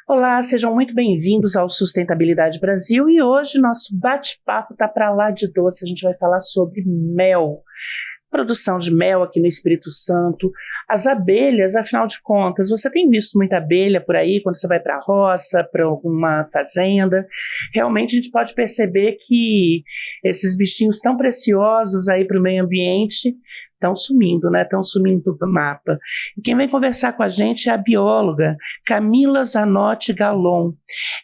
Olá, sejam muito bem-vindos ao Sustentabilidade Brasil e hoje nosso bate-papo está para lá de doce. A gente vai falar sobre mel, produção de mel aqui no Espírito Santo, as abelhas, afinal de contas, você tem visto muita abelha por aí quando você vai para a roça, para alguma fazenda? Realmente a gente pode perceber que esses bichinhos tão preciosos aí para o meio ambiente estão sumindo, né? Estão sumindo do mapa. E quem vem conversar com a gente é a bióloga Camila Zanotti Galon,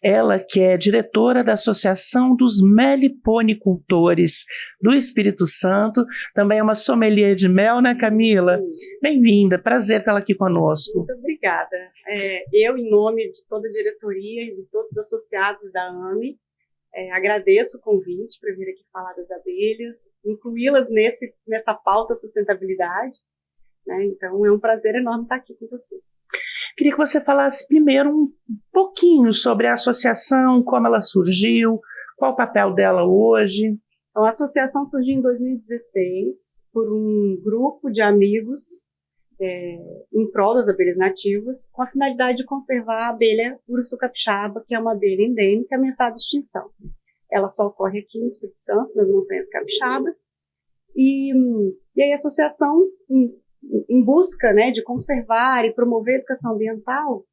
ela que é diretora da Associação dos Meliponicultores do Espírito Santo, também é uma sommelier de mel, né, Camila? Bem-vinda, prazer tê-la aqui conosco. Muito obrigada. Eu, em nome de toda a diretoria e de todos os associados da AME, agradeço o convite para vir aqui falar das abelhas, incluí-las nessa pauta sustentabilidade, né? Então é um prazer enorme estar aqui com vocês. Queria que você falasse primeiro um pouquinho sobre a associação, como ela surgiu, qual o papel dela hoje. Então, a associação surgiu em 2016 por um grupo de amigos em prol das abelhas nativas, com a finalidade de conservar a abelha Urso capixaba, que é uma abelha endêmica ameaçada de extinção. Ela só ocorre aqui no Espírito Santo, nas montanhas capixabas, e aí a associação, em busca, né, de conservar e promover a educação ambiental,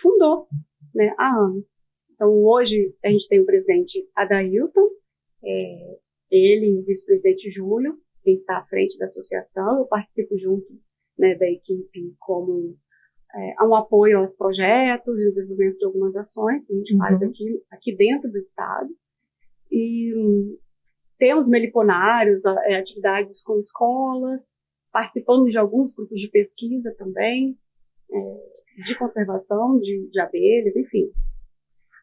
fundou, né, a AME. Então, hoje, a gente tem o presidente Adailton, ele e o vice-presidente Júlio, quem está à frente da associação. Eu participo junto, né, da equipe como um apoio aos projetos e o desenvolvimento de algumas ações que a gente faz aqui dentro do estado. E temos meliponários, atividades com escolas, participamos de alguns grupos de pesquisa também, de conservação de abelhas, enfim.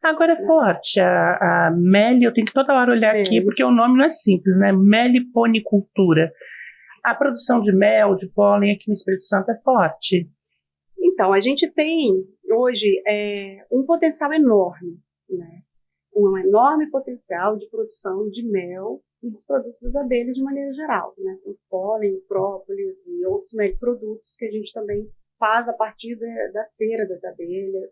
Agora é forte, a meli, eu tenho que toda hora olhar aqui, porque o nome não é simples, né? Meliponicultura. A produção de mel, de pólen aqui no Espírito Santo é forte. Então, a gente tem hoje um potencial enorme, né? Um enorme potencial de produção de mel e dos produtos das abelhas de maneira geral, né? O pólen, própolis e outros melprodutos que a gente também faz a partir da cera das abelhas.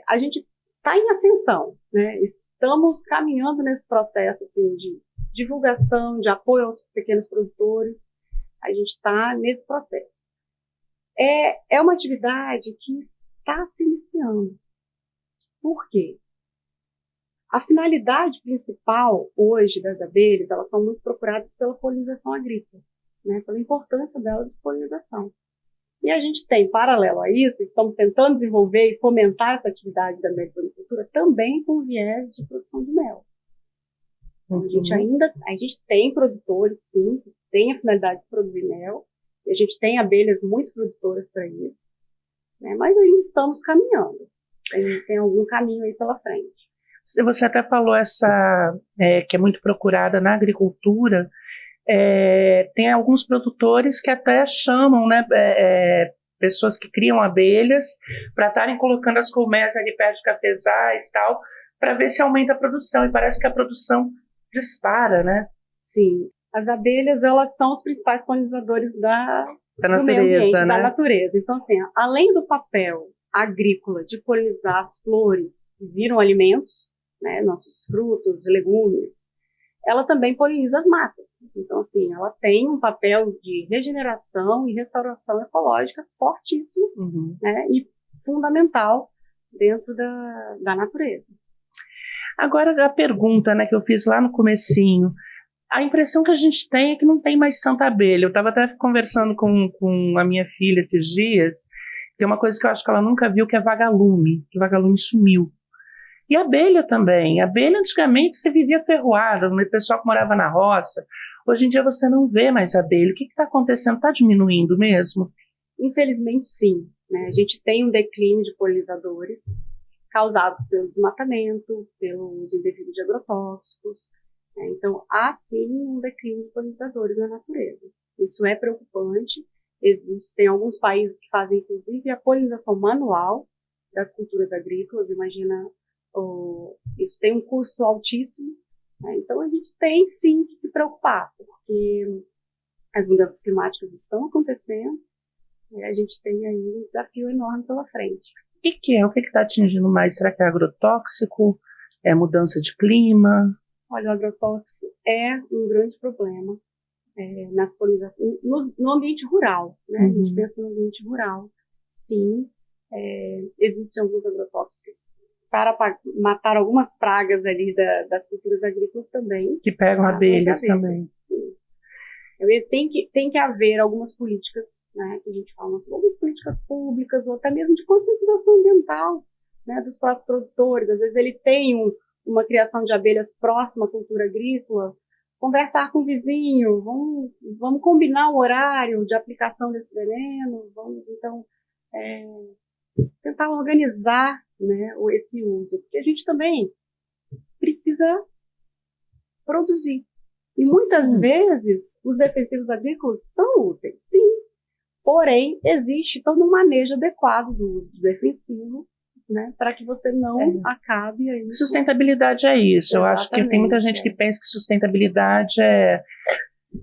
A gente está em ascensão, né? Estamos caminhando nesse processo assim, de divulgação, de apoio aos pequenos produtores. A gente está nesse processo. É uma atividade que está se iniciando. Por quê? A finalidade principal hoje das abelhas, elas são muito procuradas pela polinização agrícola, né? Pela importância dela de polinização. E a gente tem, paralelo a isso, estamos tentando desenvolver e fomentar essa atividade da meliponicultura também com viés de produção de mel. Então, a gente tem produtores, sim, que têm a finalidade de produzir mel, e a gente tem abelhas muito produtoras para isso, né? Mas ainda estamos caminhando. Tem algum caminho aí pela frente. Você até falou que é muito procurada na agricultura. Tem alguns produtores que até chamam, né, pessoas que criam abelhas para estarem colocando as colmeias ali perto de cafezais e tal, para ver se aumenta a produção, e parece que a produção dispara, né? Sim, as abelhas, elas são os principais polinizadores do natureza, meio ambiente, né? Da natureza. Então, assim, além do papel agrícola de polinizar as flores que viram alimentos, né, nossos frutos, legumes, ela também poliniza as matas. Então, assim, ela tem um papel de regeneração e restauração ecológica fortíssimo, né, e fundamental dentro da natureza. Agora, a pergunta, né, que eu fiz lá no comecinho, a impressão que a gente tem é que não tem mais Santa Abelha. Eu estava até conversando com a minha filha esses dias, tem uma coisa que eu acho que ela nunca viu, que é vagalume, que o vagalume sumiu. E a abelha também. A abelha, antigamente, você vivia ferroada, o pessoal que morava na roça. Hoje em dia você não vê mais abelha. O que está acontecendo? Está diminuindo mesmo? Infelizmente, sim, né? A gente tem um declínio de polinizadores causados pelo desmatamento, pelo uso indevido de agrotóxicos, né? Então, há sim um declínio de polinizadores na natureza. Isso é preocupante. Existem alguns países que fazem, inclusive, a polinização manual das culturas agrícolas. Imagina, isso tem um custo altíssimo, né? Então a gente tem sim que se preocupar, porque as mudanças climáticas estão acontecendo e a gente tem aí um desafio enorme pela frente. que é? O que está atingindo mais? Será que é agrotóxico? É mudança de clima? Olha, o agrotóxico é um grande problema nas polinizações, no ambiente rural, né? A gente pensa no ambiente rural. Sim, existem alguns agrotóxicos para matar algumas pragas ali das culturas agrícolas também. Que pegam abelhas também. Sim. Tem que haver algumas políticas, né, que a gente fala, algumas políticas públicas, ou até mesmo de conscientização ambiental, né, dos próprios produtores. Às vezes ele tem uma criação de abelhas próxima à cultura agrícola, conversar com o vizinho, vamos combinar o horário de aplicação desse veneno, vamos então tentar organizar, né, esse uso, porque a gente também precisa produzir. E muitas vezes os defensivos agrícolas são úteis, sim, porém existe todo um manejo adequado do uso do defensivo, né, para que você não acabe aí. Sustentabilidade é isso. Exatamente, eu acho que tem muita gente que pensa que sustentabilidade é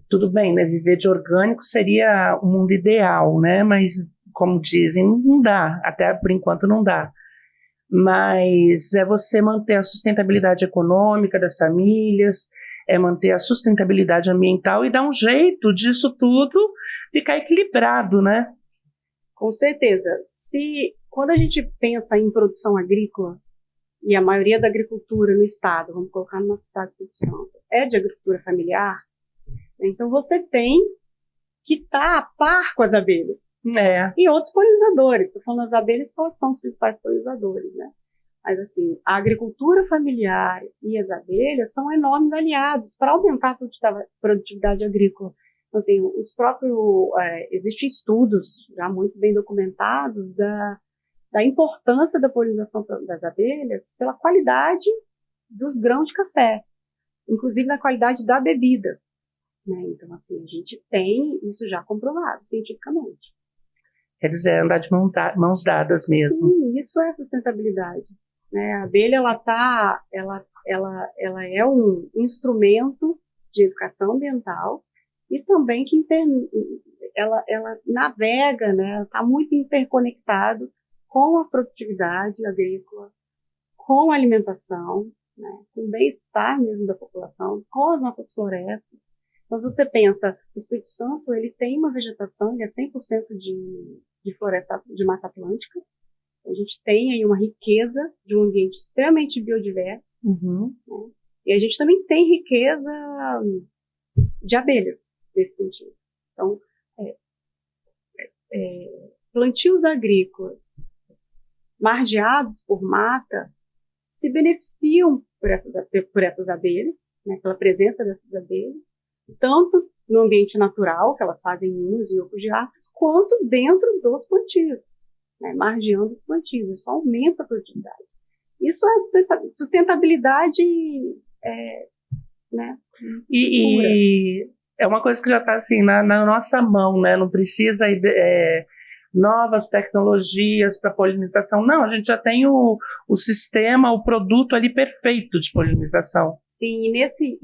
tudo bem, né? Viver de orgânico seria o mundo ideal, né? Mas como dizem, não dá, até por enquanto não dá. Mas é você manter a sustentabilidade econômica das famílias, é manter a sustentabilidade ambiental e dar um jeito disso tudo ficar equilibrado, né? Com certeza. Quando a gente pensa em produção agrícola, e a maioria da agricultura no estado, vamos colocar no nosso estado de produção, é de agricultura familiar, então você tem que estar a par com as abelhas. E outros polinizadores. Estou falando das abelhas, quais são os principais polinizadores, né? Mas, assim, a agricultura familiar e as abelhas são enormes aliados para aumentar a produtividade agrícola. Então, assim, existem estudos já muito bem documentados da importância da polinização das abelhas pela qualidade dos grãos de café, inclusive na qualidade da bebida. Né? Então, assim, a gente tem isso já comprovado cientificamente. Quer dizer, andar de mãos dadas mesmo. Sim, isso é sustentabilidade. Né? A abelha, ela é um instrumento de educação ambiental e também que ela navega, né? Está muito interconectado com a produtividade agrícola, com a alimentação, né? Com o bem-estar mesmo da população, com as nossas florestas. Então, se você pensa, o Espírito Santo, ele tem uma vegetação, ele é 100% de floresta, de Mata Atlântica. A gente tem aí uma riqueza de um ambiente extremamente biodiverso. Né? E a gente também tem riqueza de abelhas, nesse sentido. Então, plantios agrícolas margeados por mata se beneficiam por essas abelhas, né, pela presença dessas abelhas, tanto no ambiente natural, que elas fazem ninhos e ocos de árvores, quanto dentro dos plantios, né, margeando os plantios. Isso aumenta a produtividade. Isso é sustentabilidade, né? E é uma coisa que já está assim, na nossa mão, né? Não precisa novas tecnologias para polinização. Não, a gente já tem o sistema, o produto ali perfeito de polinização. Sim, e nesse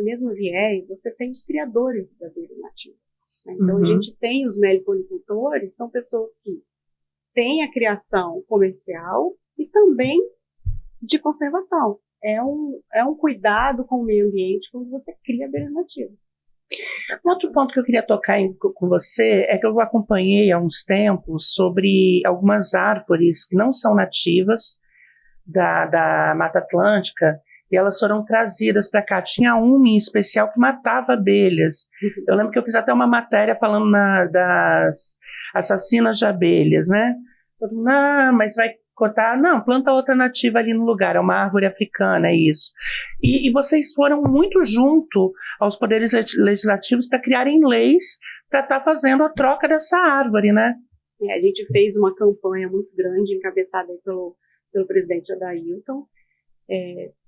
mesmo viés, você tem os criadores da abelha nativa. Né? Então, a gente tem os meliponicultores, são pessoas que têm a criação comercial e também de conservação. É um cuidado com o meio ambiente quando você cria abelhas nativas. Um outro ponto que eu queria tocar com você é que eu acompanhei há uns tempos sobre algumas árvores que não são nativas da Mata Atlântica e elas foram trazidas para cá. Tinha uma em especial que matava abelhas. Eu lembro que eu fiz até uma matéria falando das assassinas de abelhas, né? Todo mundo, mas vai cortar? Não, planta outra nativa ali no lugar, é uma árvore africana, é isso. E vocês foram muito junto aos poderes legislativos para criarem leis para estar fazendo a troca dessa árvore, né? A gente fez uma campanha muito grande, encabeçada pelo presidente Adailton,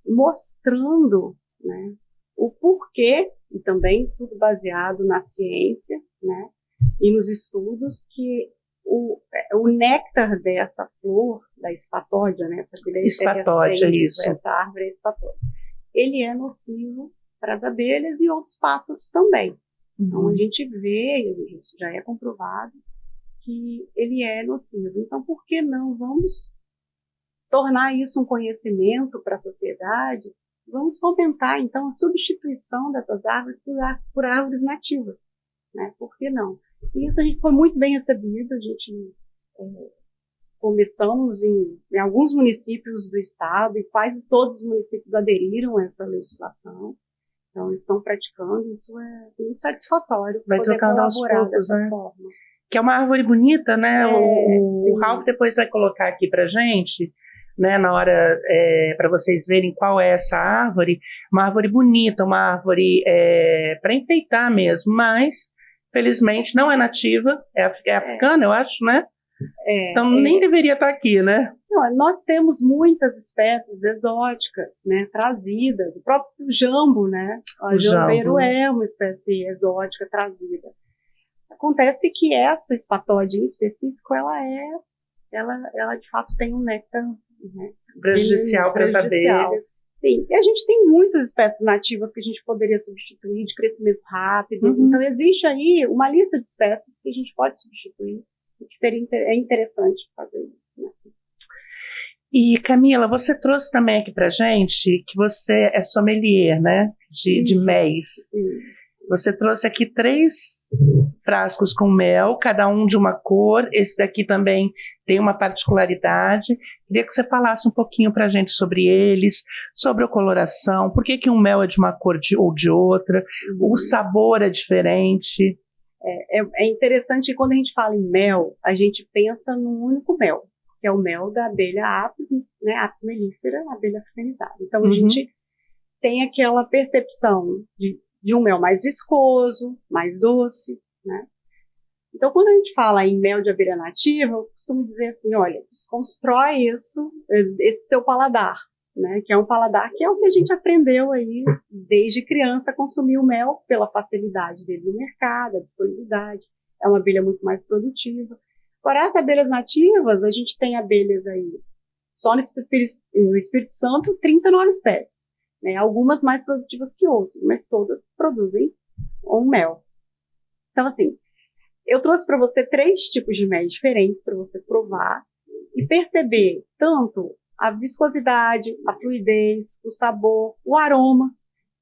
mostrando, né, o porquê, e também tudo baseado na ciência, né, e nos estudos, que o néctar dessa flor, da espatódia, né, espatódia, isso. Essa árvore é espatódia, ele é nocivo para as abelhas e outros pássaros também. Então, a gente vê, isso já é comprovado, que ele é nocivo. Então, por que não? Vamos tornar isso um conhecimento para a sociedade. Vamos fomentar, então, a substituição dessas árvores por árvores nativas, né? Por que não? E isso a gente foi muito bem recebido. A gente começamos em alguns municípios do estado e quase todos os municípios aderiram a essa legislação. Então, estão praticando. Isso é muito satisfatório. Vai trocando aos poucos, dessa né? forma. Que é uma árvore bonita, né? O sim. Ralph depois vai colocar aqui pra gente, né, na hora, para vocês verem qual é essa árvore. Uma árvore bonita, uma árvore para enfeitar mesmo, mas felizmente não é nativa, é africana, eu acho, né? Então nem deveria estar aqui, né? Não, nós temos muitas espécies exóticas, né, trazidas. O próprio jambo, né? O jambeiro é uma espécie exótica trazida. Acontece que essa espatóide em específico, ela de fato tem um néctar, né, prejudicial para as abelhas. Sim, e a gente tem muitas espécies nativas que a gente poderia substituir de crescimento rápido. Então existe aí uma lista de espécies que a gente pode substituir e que seria interessante fazer isso, né? E Camila, você trouxe também aqui pra gente que você é sommelier, né, de méis. Você trouxe aqui 3 frascos com mel, cada um de uma cor. Esse daqui também tem uma particularidade. Queria que você falasse um pouquinho pra gente sobre eles, sobre a coloração, por que um mel é de uma cor ou de outra, o sabor é diferente. É interessante que quando a gente fala em mel, a gente pensa num único mel, que é o mel da abelha Apis, né, Apis mellifera, abelha africanizada. Então a gente tem aquela percepção de um mel mais viscoso, mais doce, né? Então quando a gente fala em mel de abelha nativa, eu costumo dizer assim, olha, desconstrói esse seu paladar, né? Que é um paladar que é o que a gente aprendeu aí desde criança a consumir o mel pela facilidade dele no mercado, a disponibilidade. É uma abelha muito mais produtiva. Agora, as abelhas nativas, a gente tem abelhas aí, só no Espírito Santo, 39 espécies, né? Algumas mais produtivas que outras, mas todas produzem um mel. Então, assim, eu trouxe para você 3 tipos de mel diferentes para você provar e perceber tanto a viscosidade, a fluidez, o sabor, o aroma.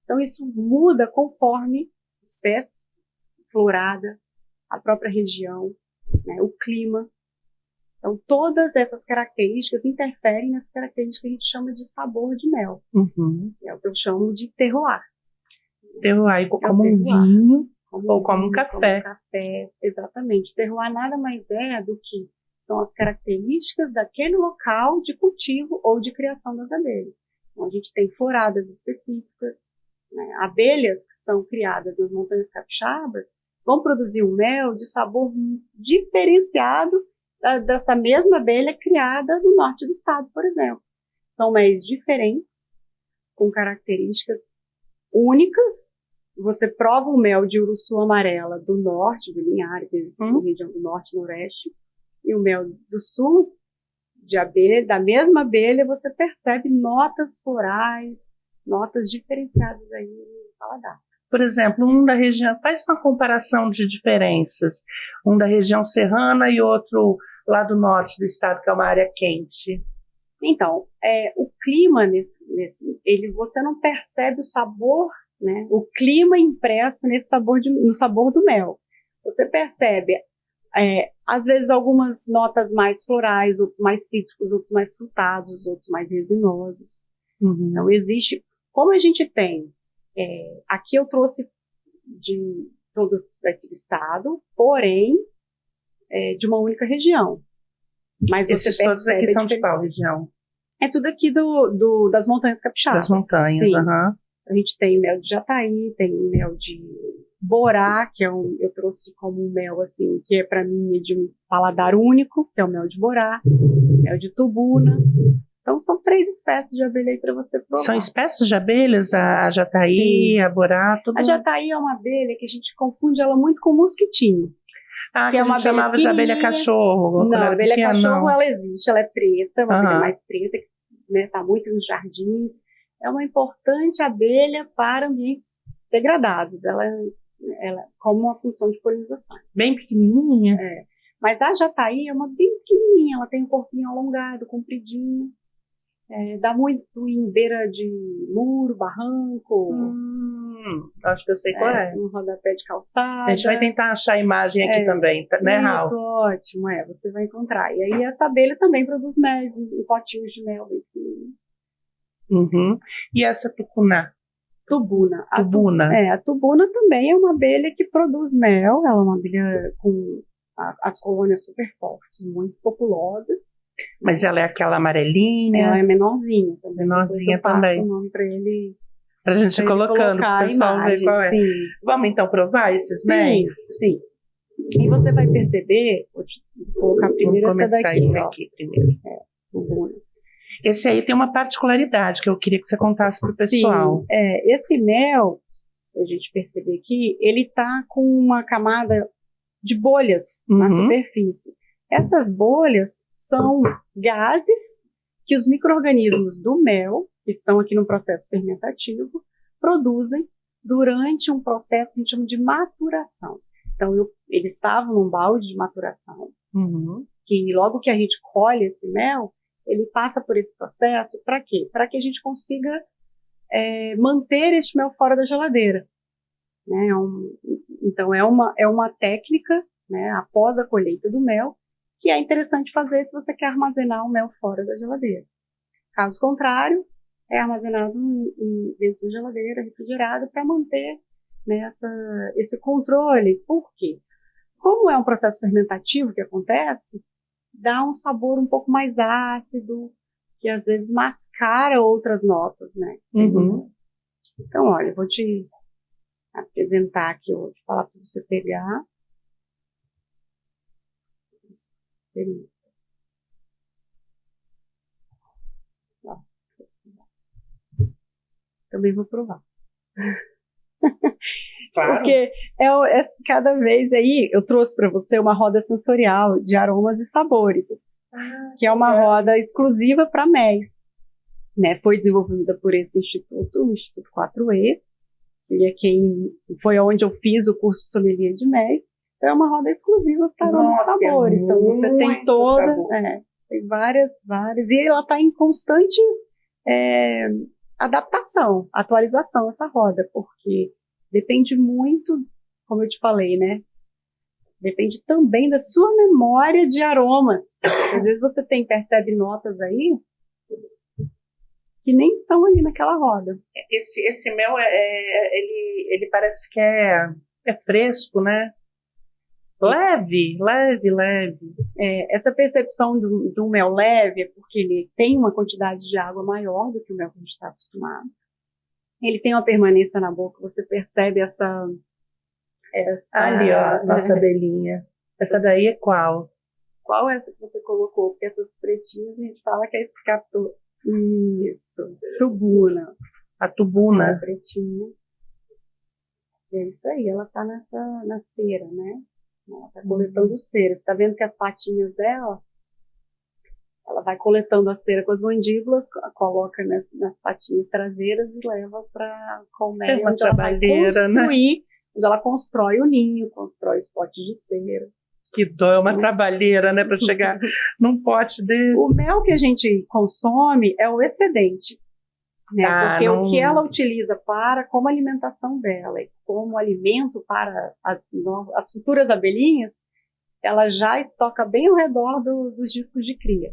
Então, isso muda conforme espécie, florada, a própria região, né, o clima. Então, todas essas características interferem nas características que a gente chama de sabor de mel. É o que eu chamo de terroir. Terroir, como um vinho ou como um café. Como um café, exatamente. Terroir nada mais é do que são as características daquele local de cultivo ou de criação das abelhas. Então, a gente tem floradas específicas, né? Abelhas que são criadas nas montanhas capixabas vão produzir um mel de sabor diferenciado dessa mesma abelha criada no norte do estado, por exemplo. São méis diferentes, com características únicas. Você prova o mel de uruçu amarela do norte, de Linhares, na região do norte e noroeste, e o mel do sul, de abelha, da mesma abelha, você percebe notas florais, notas diferenciadas aí no paladar. Por exemplo, um da região, faz uma comparação de diferenças, um da região serrana e outro lá do norte do estado, que é uma área quente. Então, o clima, você não percebe o sabor, né? O clima impresso no sabor do mel. Você percebe, às vezes, algumas notas mais florais, outros mais cítricos, outros mais frutados, outros mais resinosos. Então, existe, como a gente tem, aqui eu trouxe de todos daqui do estado, porém, de uma única região. Mas esses você todos aqui são de qual região? É tudo aqui das montanhas capixabas. Das montanhas, A gente tem mel de jataí, tem mel de borá, que eu trouxe como um mel, assim, que para mim é de um paladar único, que é o mel de borá, mel de tubuna. Então, são 3 espécies de abelha aí para você provar. São espécies de abelhas? A jataí, sim, a borá, tudo? A jataí é uma abelha que a gente confunde ela muito com o mosquitinho. Que a gente chamava de abelha cachorro. Não, a abelha cachorro, ela existe, ela é preta, uma abelha mais preta, que está muito nos jardins. É uma importante abelha para ambientes degradados. Ela como uma função de polinização. Bem pequenininha. Mas a jataí é uma bem pequenininha, ela tem um corpinho alongado, compridinho, dá muito em beira de muro, barranco, acho que eu sei qual é. um rodapé de calçada. A gente vai tentar achar a imagem aqui também, né, Raul? Isso, ótimo, você vai encontrar. E aí essa abelha também produz mel, em potinhos de mel bem pequenininhos. E essa tucuna? Tubuna. Tubuna. A tubuna também é uma abelha que produz mel, ela é uma abelha com as colônias super fortes, muito populosas. Mas ela é aquela amarelinha? Ela é menorzinha também. Menorzinha eu passo também. o nome para ele. Pra gente ir colocando, pro pessoal ver qual é. Sim. Vamos então provar esses mel? Sim. E você vai perceber, vou colocar primeiro essa daqui. Vamos começar esse aqui primeiro. Tubuna. Esse aí tem uma particularidade que eu queria que você contasse pro pessoal. Sim, esse mel, se a gente perceber aqui, ele tá com uma camada de bolhas na superfície. Essas bolhas são gases que os micro-organismos do mel, que estão aqui no processo fermentativo, produzem durante um processo que a gente chama de maturação. Então, eles estavam num balde de maturação, que logo que a gente colhe esse mel, ele passa por esse processo para quê? Para que a gente consiga manter este mel fora da geladeira. Né? Então, é uma técnica, né, após a colheita do mel, que é interessante fazer se você quer armazenar o mel fora da geladeira. Caso contrário, é armazenado dentro da geladeira, refrigerado, para manter, né, esse controle. Por quê? Como é um processo fermentativo que acontece, dá um sabor um pouco mais ácido, que às vezes mascara outras notas, né? Então, olha, eu vou te apresentar aqui, eu vou te falar para você pegar. Também vou provar. Claro. Porque cada vez aí eu trouxe para você uma roda sensorial de aromas e sabores, que é uma roda exclusiva para MEs. Né? Foi desenvolvida por esse instituto, o Instituto 4E, que foi onde eu fiz o curso de sommelier de MEs. Então é uma roda exclusiva para aromas e sabores. Então você tem tem várias, e ela está em constante adaptação, atualização essa roda, porque depende muito, como eu te falei, né? Depende também da sua memória de aromas. Às vezes você percebe notas aí que nem estão ali naquela roda. Esse mel, ele parece que é fresco, né? Leve. Essa percepção do mel leve é porque ele tem uma quantidade de água maior do que o mel que a gente está acostumado. Ele tem uma permanência na boca, você percebe essa ali, ó, nossa abelhinha. Essa daí é qual? Qual é essa que você colocou? Porque essas pretinhas a gente fala que é escator. Isso, tubuna. A tubuna. A pretinha. É isso aí, ela tá na cera, né? Ela tá coletando cera. Você tá vendo que as patinhas dela, ela vai coletando a cera com as mandíbulas, coloca nas patinhas traseiras e leva para colmeia, uma trabalheira, né? Onde ela constrói o ninho, constrói os potes de cera. Que dó, é uma trabalheira, né, para chegar num pote desse. O mel que a gente consome é o excedente, né? Porque o que ela utiliza como alimentação dela e como alimento para as futuras abelhinhas, ela já estoca bem ao redor dos discos de cria.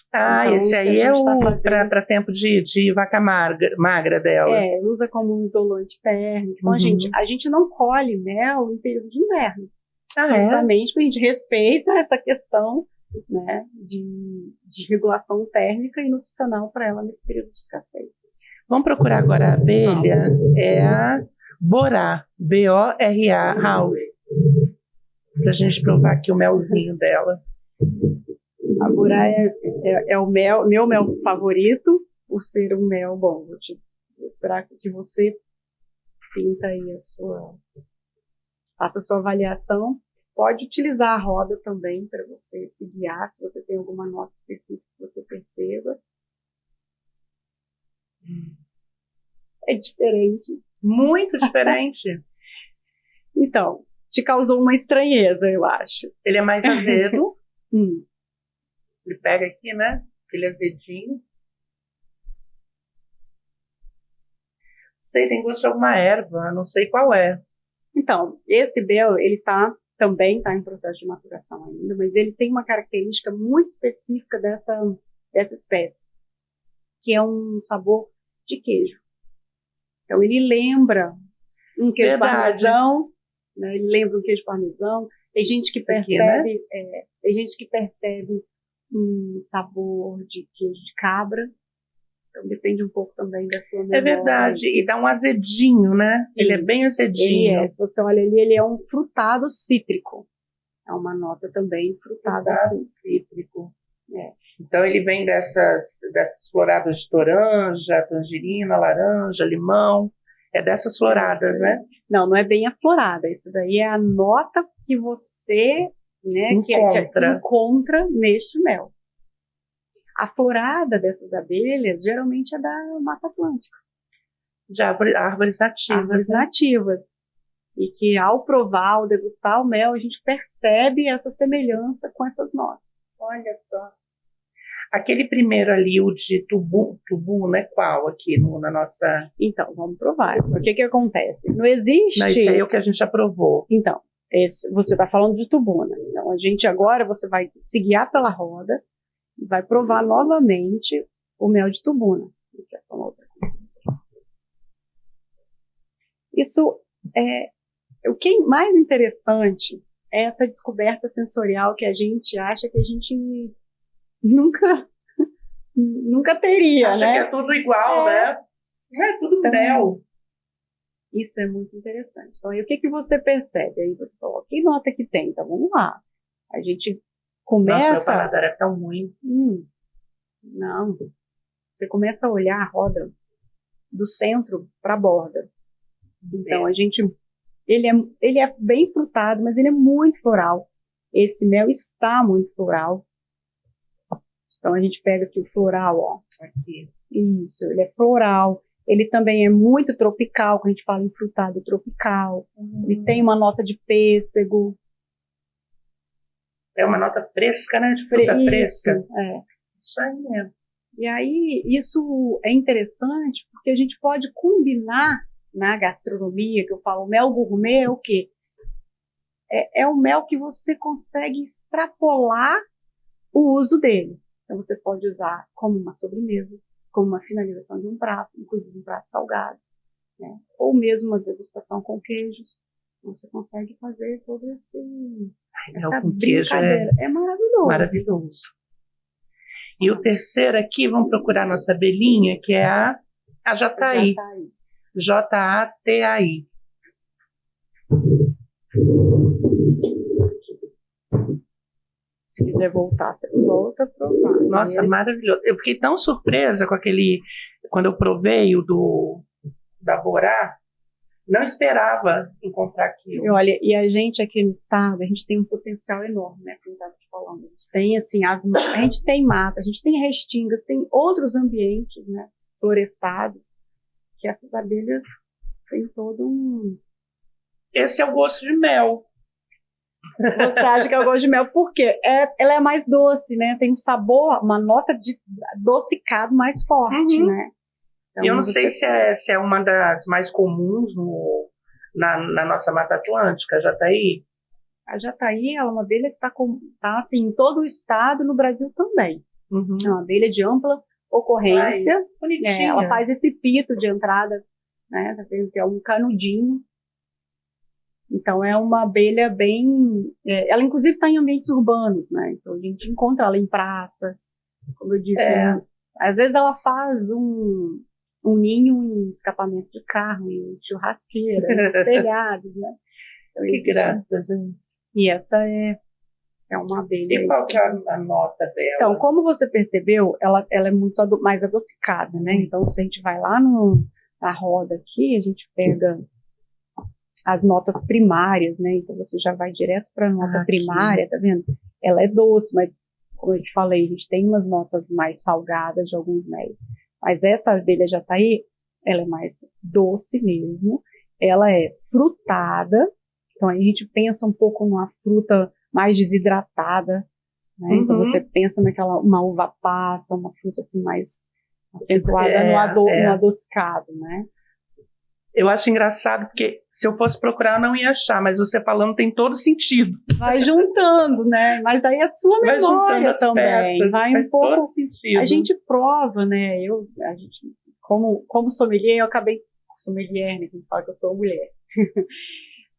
Então, esse aí é para tempo de vaca magra dela. Usa como um isolante térmico. Então, a gente não colhe mel em período de inverno. Justamente porque a gente respeita essa questão, né, de regulação térmica e nutricional para ela nesse período de escassez. Vamos procurar agora a abelha, é a Borá, B-O-R-A, Raul, para a gente provar aqui o melzinho dela. A Borá é o meu mel favorito, por ser um mel bom. Vou esperar que você sinta aí faça a sua avaliação. Pode utilizar a roda também para você se guiar, se você tem alguma nota específica que você perceba. É diferente. Muito diferente. Então, te causou uma estranheza, eu acho. Ele é mais azedo. Hum. Ele pega aqui, né? Ele é azedinho. Sei, tem gosto de alguma erva, não sei qual é. Então, esse mel, ele também está em processo de maturação ainda, mas ele tem uma característica muito específica dessa espécie, que é um sabor de queijo. Então, ele lembra um queijo parmesão, né? Ele lembra um queijo parmesão. Tem gente que percebe, aqui, né? Tem gente que percebe um sabor de queijo de cabra. Então, depende um pouco também da sua memória. É verdade, e dá um azedinho, né? Sim, ele é bem azedinho. se você olha ali, ele é um frutado cítrico. É uma nota também frutada assim. Cítrico. É. Então, ele vem dessas floradas de toranja, tangerina, laranja, limão. É dessas floradas, né? Não é bem a florada. Isso daí é a nota que você, né, encontra neste mel. A florada dessas abelhas geralmente é da Mata Atlântica. De árvores nativas. Árvores nativas. E que ao provar, ao degustar o mel, a gente percebe essa semelhança com essas notas. Olha só. Aquele primeiro ali, o de tubu, né? Qual aqui na nossa... Então, vamos provar. O que acontece? Não existe... Não, isso aí é o que a gente já provou. Então, você está falando de tubuna. Então, você vai se guiar pela roda e vai provar novamente o mel de tubuna. Isso o que é mais interessante é essa descoberta sensorial que a gente acha que a gente nunca teria, acha, né? Que é tudo igual, né? É tudo mel. Isso é muito interessante. Então, aí, o que você percebe? Aí você fala, que nota que tem? Então, vamos lá. A gente começa... Nossa, meu paladar é tão ruim. Não. Você começa a olhar a roda do centro para a borda. Então, ele é bem frutado, mas ele é muito floral. Esse mel está muito floral. Então, a gente pega aqui o floral, ó. Aqui. Isso, ele é floral. Ele também é muito tropical, quando a gente fala em frutado tropical. Ele tem uma nota de pêssego. É uma nota fresca, né? De fruta fresca. Isso aí mesmo. E aí, isso é interessante, porque a gente pode combinar na gastronomia, que eu falo, o mel gourmet é o quê? É o mel que você consegue extrapolar o uso dele. Então, você pode usar como uma sobremesa, como uma finalização de um prato, inclusive um prato salgado, né? Ou mesmo uma degustação com queijos. Você consegue fazer todo essa brincadeira. É maravilhoso. Maravilhoso. E o terceiro aqui, vamos procurar nossa abelhinha, que é a Jataí. J-A-T-A-I. Se quiser voltar, você volta a provar. Nossa, maravilhoso. Eu fiquei tão surpresa com quando eu provei o da Borá, não esperava encontrar aquilo. E olha, e a gente aqui no estado, a gente tem um potencial enorme, né, como eu estava te falando. A gente tem, assim, a gente tem mata, a gente tem restingas, tem outros ambientes, né, florestados, que essas abelhas têm todo um... Esse é o gosto de mel. Você acha que é o gosto de mel? Por quê? Ela é mais doce, né? Tem um sabor, uma nota de adocicado mais forte, né? Então, eu não sei se é uma das mais comuns na nossa Mata Atlântica, a Jataí. A Jataí é uma abelha que está assim, em todo o estado, no Brasil também. É uma abelha de ampla ocorrência. Ela faz esse pito de entrada, né? É um canudinho. Então, é uma abelha bem... ela, inclusive, está em ambientes urbanos, né? Então, a gente encontra ela em praças, como eu disse. Né? Às vezes, ela faz um ninho em escapamento de carro, em churrasqueira, nos telhados, né? Então, que graça, gente. E essa é uma abelha... E qual que é a nota dela? Então, como você percebeu, ela é muito mais adocicada, né? Então, se a gente vai lá na roda aqui, a gente pega... as notas primárias, né? Então você já vai direto para a nota primária, tá vendo? Ela é doce, mas como eu te falei, a gente tem umas notas mais salgadas de alguns méis. Mas essa abelha Jataí, ela é mais doce mesmo. Ela é frutada, Então aí a gente pensa um pouco numa fruta mais desidratada, né? Então você pensa uma uva passa, uma fruta assim mais acentuada no adocicado, né? Eu acho engraçado porque se eu fosse procurar eu não ia achar, mas você falando tem todo sentido. Vai juntando, né? Mas aí a sua memória também peças, vai um pouco. Todo sentido. A gente prova, né? A gente, como sommelier, eu acabei sommelier, né? Que fala que eu sou mulher.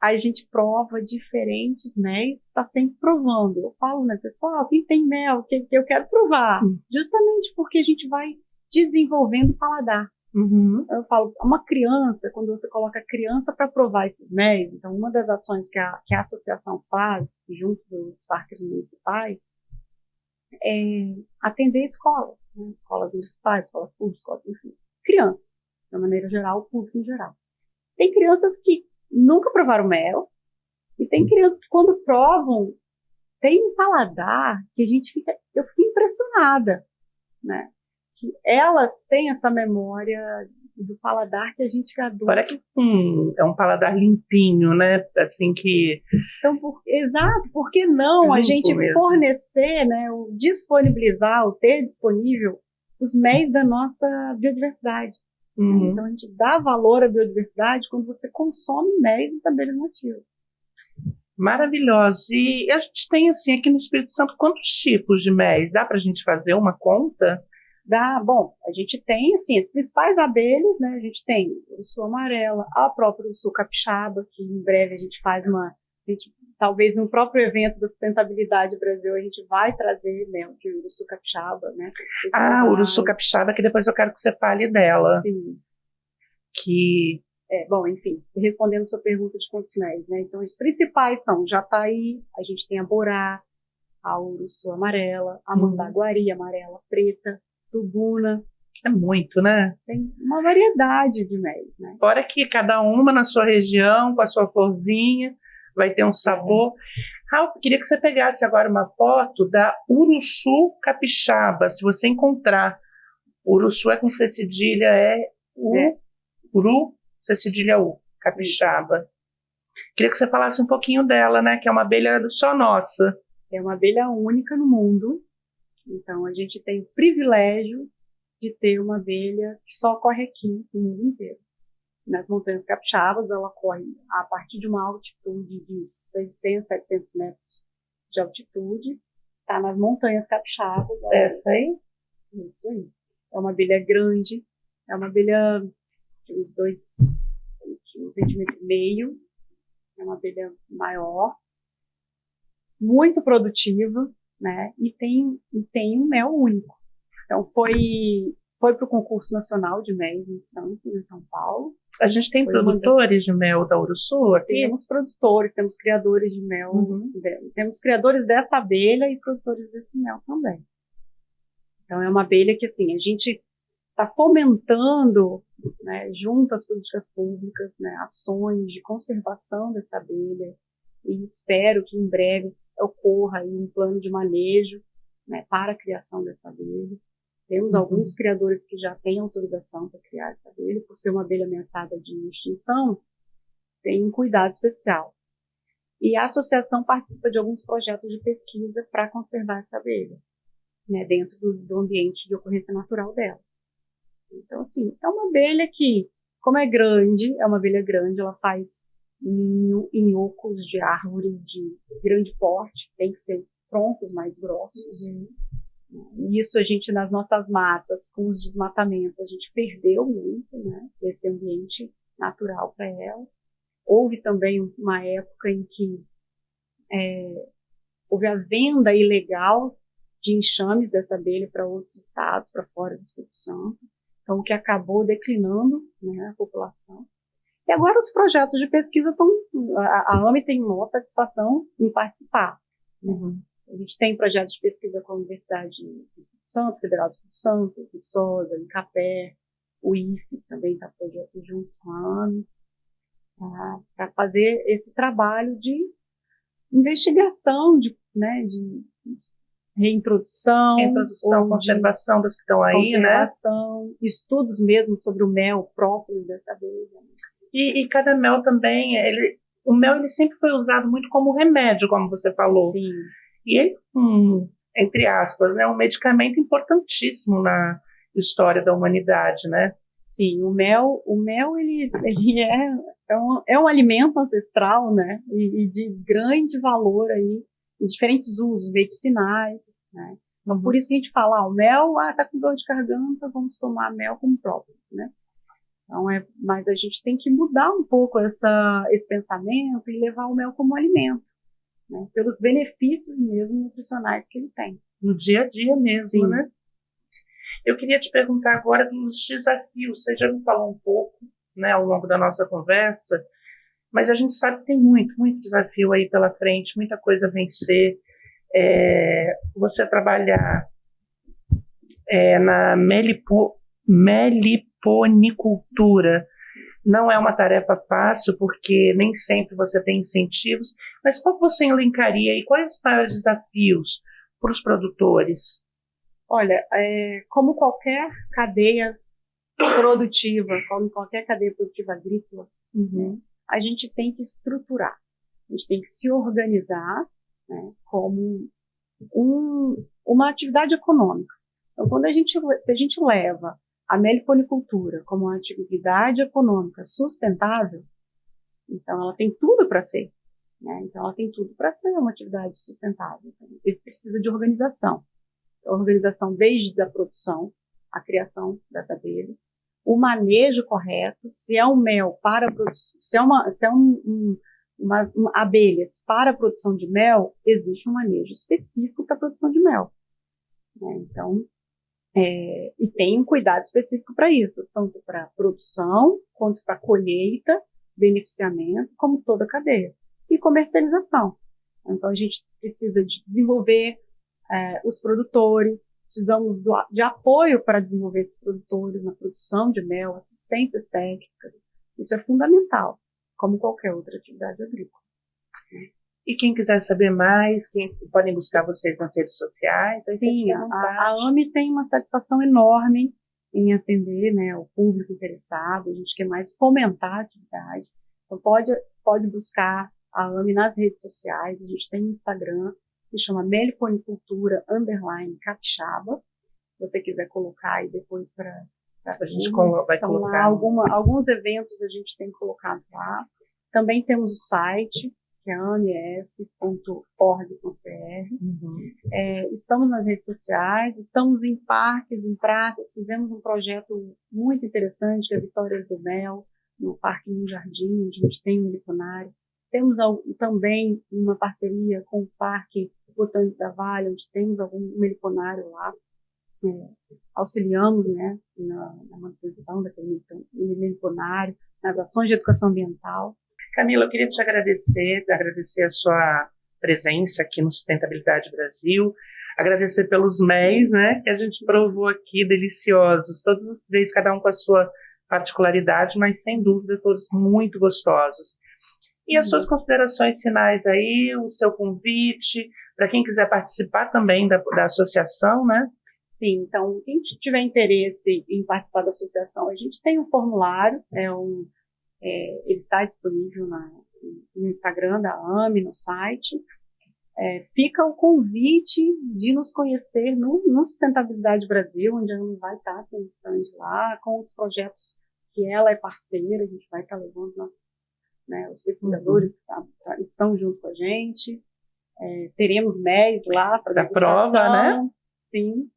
A gente prova diferentes méis, está sempre provando. Eu falo, né, pessoal, quem tem mel, que eu quero provar, justamente porque a gente vai desenvolvendo o paladar. Eu falo, uma criança, quando você coloca a criança para provar esses méis, então uma das ações que a associação faz, junto dos parques municipais, é atender escolas, né? Escolas municipais, escolas públicas, enfim, crianças, de uma maneira geral, público em geral. Tem crianças que nunca provaram mel, e tem crianças que quando provam, tem um paladar que eu fico impressionada, né? Que elas têm essa memória do paladar que a gente adora. Parece que é um paladar limpinho, né? Assim que... Então, exato, por que não a gente fornecer, né, disponibilizar, ter disponível os méis da nossa biodiversidade. Então, a gente dá valor à biodiversidade quando você consome méis das abelhas nativas. Maravilhosos. E a gente tem, assim, aqui no Espírito Santo, quantos tipos de méis? Dá para a gente fazer uma conta? Bom, a gente tem, assim, as principais abelhas, né, a gente tem o urso amarela, a própria urso capixaba, que em breve a gente faz talvez no próprio evento da Sustentabilidade Brasil, a gente vai trazer, né, o urso capixaba, né. O urso capixaba, que depois eu quero que você fale dela. Sim. Que... bom, enfim, respondendo a sua pergunta de quantos méis, né, então os principais são Jataí, a gente tem a Borá, a urso amarela, a mandaguari amarela, preta, tubuna. É muito, né? Tem uma variedade de méis, né? Fora que cada uma na sua região, com a sua florzinha, vai ter um sabor. Eu queria que você pegasse agora uma foto da Uruçu capixaba. Se você encontrar, Uruçu é com C cedilha, Uru, C cedilha U, capixaba. Queria que você falasse um pouquinho dela, né? Que é uma abelha só nossa. É uma abelha única no mundo. Então, a gente tem o privilégio de ter uma abelha que só ocorre aqui no mundo inteiro. Nas montanhas capixabas, ela ocorre a partir de uma altitude de 600, 700 metros de altitude. Está nas montanhas capixabas. Essa aí? Isso aí. É uma abelha grande, é uma abelha de uns 2,5 centímetros. É uma abelha maior, muito produtiva, né? E tem um mel único. Então, foi para o concurso nacional de méis em Santos, em São Paulo. A gente tem produtores de mel da Uruçu aqui? Temos produtores, temos criadores de mel, temos criadores dessa abelha e produtores desse mel também. Então, é uma abelha que, assim, a gente está fomentando, né, junto às políticas públicas, né, ações de conservação dessa abelha, e espero que em breve ocorra aí um plano de manejo, né, para a criação dessa abelha. Temos alguns criadores que já têm autorização para criar essa abelha, por ser uma abelha ameaçada de extinção, tem um cuidado especial. E a associação participa de alguns projetos de pesquisa para conservar essa abelha, né, dentro do ambiente de ocorrência natural dela. Então, assim, é uma abelha que, como é uma abelha grande, ela faz ninho em ocos de árvores de grande porte, tem que ser troncos mais grossos. E isso a gente, nas nossas matas, com os desmatamentos, a gente perdeu muito, né, desse ambiente natural para ela. Houve também uma época em que houve a venda ilegal de enxames dessa abelha para outros estados, para fora do Espírito Santo. Então, o que acabou declinando, né, a população. E agora os projetos de pesquisa estão... A AME tem maior satisfação em participar. A gente tem projetos de pesquisa com a Universidade do Espírito Santo, Federal do Espírito Santo, Viçosa, Incapé, o IFES também está projeto junto com a AME, para fazer esse trabalho de investigação, de reintrodução, conservação das que estão aí, né? Estudos mesmo sobre o mel próprio dessa abelha. E cada mel também, o mel ele sempre foi usado muito como remédio, como você falou. Sim. E ele, entre aspas, né, um medicamento importantíssimo na história da humanidade, né? Sim, o mel ele é um alimento ancestral, né? E de grande valor aí, em diferentes usos medicinais, né? Então, por isso que a gente fala, o mel, tá com dor de garganta, vamos tomar mel como próprio, né? Então, mas a gente tem que mudar um pouco esse pensamento e levar o mel como alimento, né? Pelos benefícios mesmo nutricionais que ele tem. No dia a dia mesmo, Sim. Né? Eu queria te perguntar agora dos desafios. Você já me falou um pouco, né, ao longo da nossa conversa, mas a gente sabe que tem muito desafio aí pela frente, muita coisa a vencer. Você trabalhar na meliponicultura não é uma tarefa fácil, porque nem sempre você tem incentivos, mas qual você elencaria e quais os maiores desafios para os produtores? Olha, como qualquer cadeia produtiva, agrícola, a gente tem que estruturar, a gente tem que se organizar, né, como uma atividade econômica. Então, se a gente leva a meliponicultura como uma atividade econômica sustentável, então ela tem tudo para ser, né? Então ela tem tudo para ser uma atividade sustentável. Então, ele precisa de organização. A organização desde a produção, a criação das abelhas, o manejo correto, se é um mel para produção, se é abelhas para a produção de mel, existe um manejo específico para a produção de mel, né? Então, e tem um cuidado específico para isso, tanto para produção, quanto para colheita, beneficiamento, como toda a cadeia, e comercialização. Então, a gente precisa de desenvolver os produtores, precisamos de apoio para desenvolver esses produtores na produção de mel, assistências técnicas. Isso é fundamental, como qualquer outra atividade agrícola. E quem quiser saber mais, podem buscar vocês nas redes sociais? Sim, a AME tem uma satisfação enorme em atender, né, o público interessado. A gente quer mais fomentar a atividade. Então pode buscar a AME nas redes sociais. A gente tem um Instagram, se chama meliponicultura_capixaba. Se você quiser colocar aí depois para a gente vai então, colocar. Alguns eventos a gente tem colocado lá. Também temos o site, que é ames.org.br. Estamos nas redes sociais, estamos em parques, em praças. Fizemos um projeto muito interessante, que é a Vitória do Mel, no Parque no Jardim, onde a gente tem um meliponário. Temos também uma parceria com o Parque Botânico da Vale, onde temos algum meliponário lá. Auxiliamos, né, na manutenção daquele meliponário, nas ações de educação ambiental. Camila, eu queria te agradecer a sua presença aqui no Sustentabilidade Brasil, agradecer pelos MEIs, né, que a gente provou aqui, deliciosos, todos os três, cada um com a sua particularidade, mas sem dúvida todos muito gostosos. E as suas considerações finais aí, o seu convite, para quem quiser participar também da associação, né? Sim, então, quem tiver interesse em participar da associação, a gente tem um formulário, ele está disponível no Instagram da AME, no site. Fica o convite de nos conhecer no Sustentabilidade Brasil, onde a AME vai estar com o stand lá, com os projetos que ela é parceira, a gente vai estar levando os pesquisadores que estão junto com a gente. Teremos MEIs lá para da prova, né? Sim.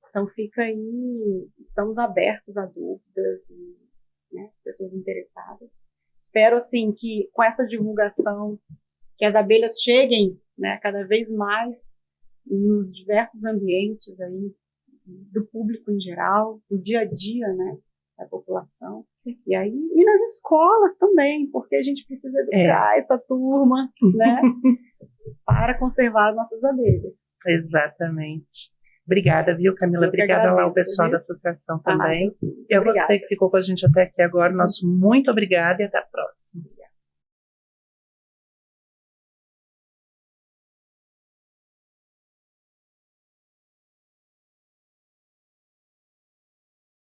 Então fica aí, estamos abertos a dúvidas e, né, pessoas interessadas. Espero, assim, que com essa divulgação, que as abelhas cheguem, né, cada vez mais nos diversos ambientes aí, do público em geral, do dia a dia, né, da população. E aí, e nas escolas também, porque a gente precisa educar essa turma, né, para conservar as nossas abelhas. Exatamente. Obrigada, viu, Camila? Obrigada ao pessoal da associação também. E a você que ficou com a gente até aqui agora, nosso muito obrigada e até a próxima.